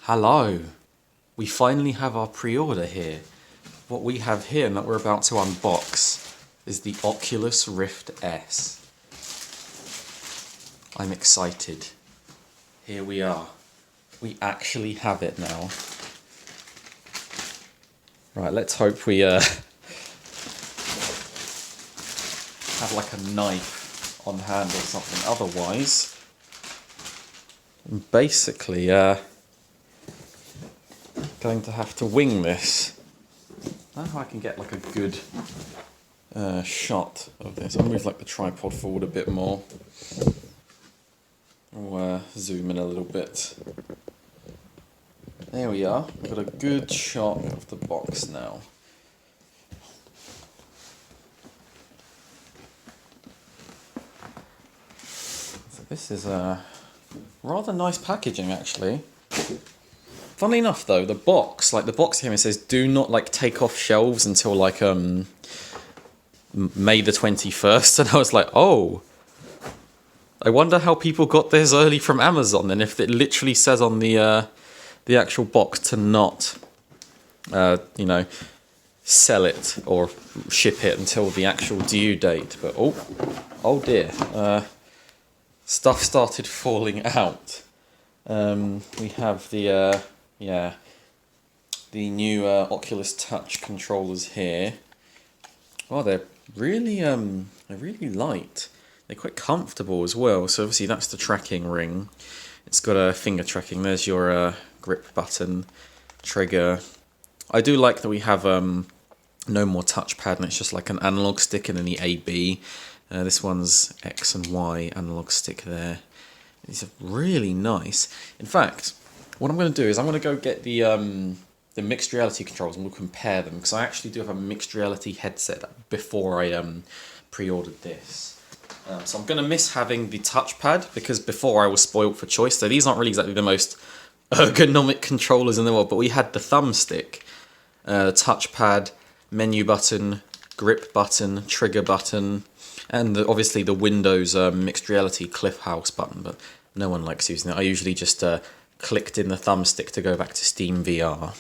Hello! We finally have our pre-order here. What we have here and that we're about to unbox is the Oculus Rift S. I'm excited. Here we are. We actually have it now. Right, let's hope we have like a knife on hand or something. Otherwise, I'm basically going to have to wing this. I don't know how I can get like a good shot of this. I'll move like the tripod forward a bit more. I'll zoom in a little bit. There we are. We've got a good shot of the box now. So this is a rather nice packaging actually. Funnily enough though, the box here, it says do not take off shelves until May the 21st, and I was like, oh, I wonder how people got this early from Amazon, and if it literally says on the actual box to not, sell it or ship it until the actual due date. But oh dear, stuff started falling out. We have the new Oculus Touch controllers here. Oh, they're really light. They're quite comfortable as well. So obviously that's the tracking ring. It's got a finger tracking. There's your grip button, trigger. I do like that we have no more touchpad, and it's just like an analog stick and any A/B. This one's X and Y analog stick there. These are really nice. In fact, what I'm going to do is I'm going to go get the mixed reality controls and we'll compare them, because I actually do have a mixed reality headset before I pre-ordered this. So I'm going to miss having the touchpad, because before I was spoilt for choice. So these aren't really exactly the most ergonomic controllers in the world, but we had the thumbstick, touchpad, menu button, grip button, trigger button, and obviously the Windows mixed reality Cliff House button, but no one likes using it. I usually just clicked in the thumbstick to go back to Steam VR.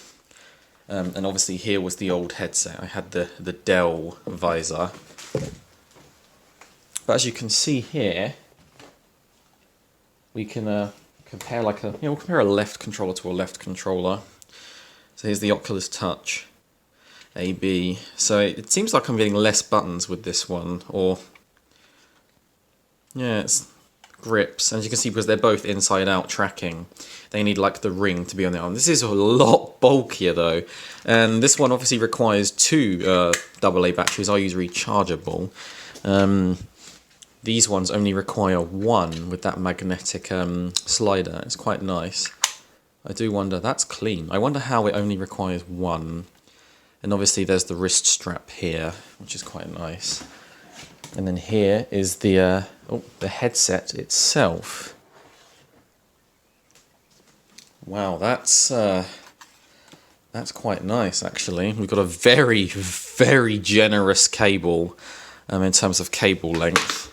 And obviously here was the old headset. I had the Dell visor. But as you can see here, we can compare we'll compare a left controller to a left controller. So here's the Oculus Touch AB. So it seems like I'm getting less buttons with this one, or yeah, it's grips. And as you can see, because they're both inside-out tracking, they need the ring to be on the arm. This is a lot bulkier though, and this one obviously requires two AA batteries. I use rechargeable. These ones only require one with that magnetic slider. It's quite nice. I do wonder, that's clean. I wonder how it only requires one. And obviously there's the wrist strap here, which is quite nice. And then here is the headset itself. Wow, that's quite nice actually. We've got a very, very generous cable in terms of cable length.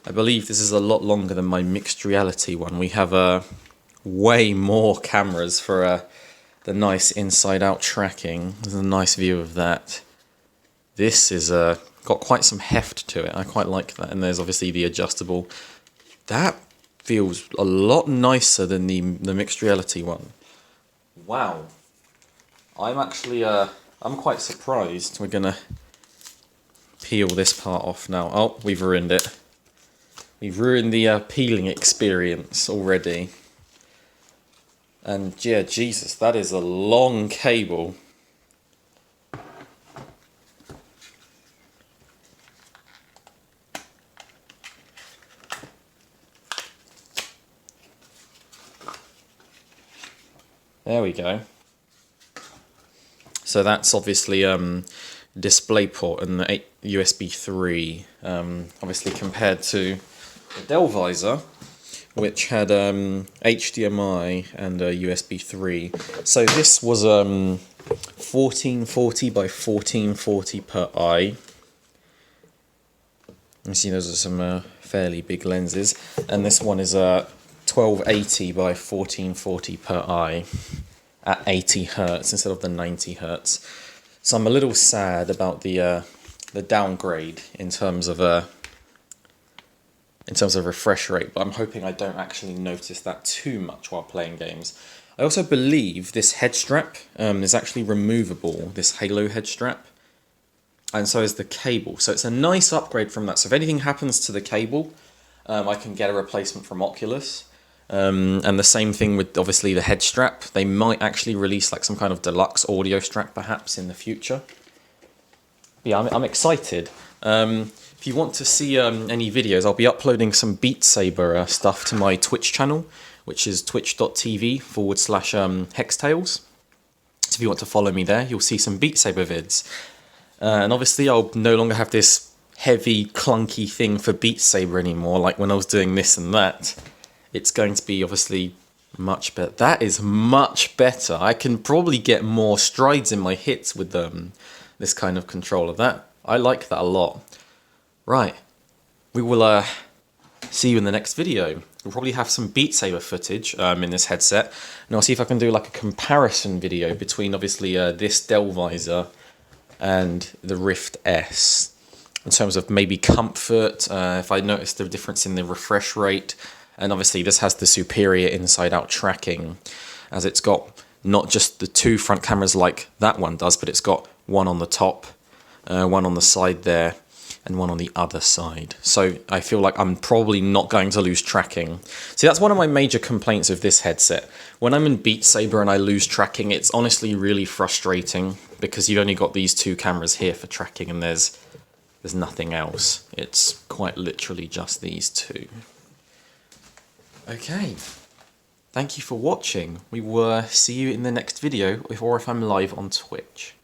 I believe this is a lot longer than my mixed reality one. We have way more cameras for the nice inside-out tracking. There's a nice view of that. This is got quite some heft to it. I quite like that. And there's obviously the adjustable. That feels a lot nicer than the mixed reality one. Wow. I'm actually I'm quite surprised. We're gonna peel this part off now. Oh, we've ruined it. We've ruined the peeling experience already. And yeah, Jesus, that is a long cable. There we go. So that's obviously DisplayPort and the USB 3, obviously compared to the Dell visor, which had HDMI and USB 3. So this was 1440 by 1440 per eye. You see those are some fairly big lenses, and this one is 1280 by 1440 per eye at 80 hertz instead of the 90 hertz. So I'm a little sad about the downgrade in terms of refresh rate, but I'm hoping I don't actually notice that too much while playing games. I also believe this head strap is actually removable, this Halo head strap, and so is the cable. So it's a nice upgrade from that. So if anything happens to the cable, I can get a replacement from Oculus. And the same thing with obviously the head strap. They might actually release like some kind of deluxe audio strap perhaps in the future. But yeah, I'm excited. If you want to see any videos, I'll be uploading some Beat Saber stuff to my Twitch channel, which is twitch.tv/hextales. So if you want to follow me there, you'll see some Beat Saber vids. And obviously I'll no longer have this heavy, clunky thing for Beat Saber anymore, like when I was doing this and that. It's going to be obviously much better. That is much better. I can probably get more strides in my hits with this kind of controller. I like that a lot. Right, we will see you in the next video. We'll probably have some Beat Saber footage in this headset, and I'll see if I can do like a comparison video between obviously this Dell visor and the Rift S, in terms of maybe comfort, if I notice the difference in the refresh rate, and obviously this has the superior inside-out tracking, as it's got not just the two front cameras like that one does, but it's got one on the top, one on the side there, and one on the other side. So I feel like I'm probably not going to lose tracking. See, that's one of my major complaints of this headset. When I'm in Beat Saber and I lose tracking, it's honestly really frustrating, because you've only got these two cameras here for tracking and there's nothing else. It's quite literally just these two. Okay, thank you for watching. We will see you in the next video, or if I'm live on Twitch.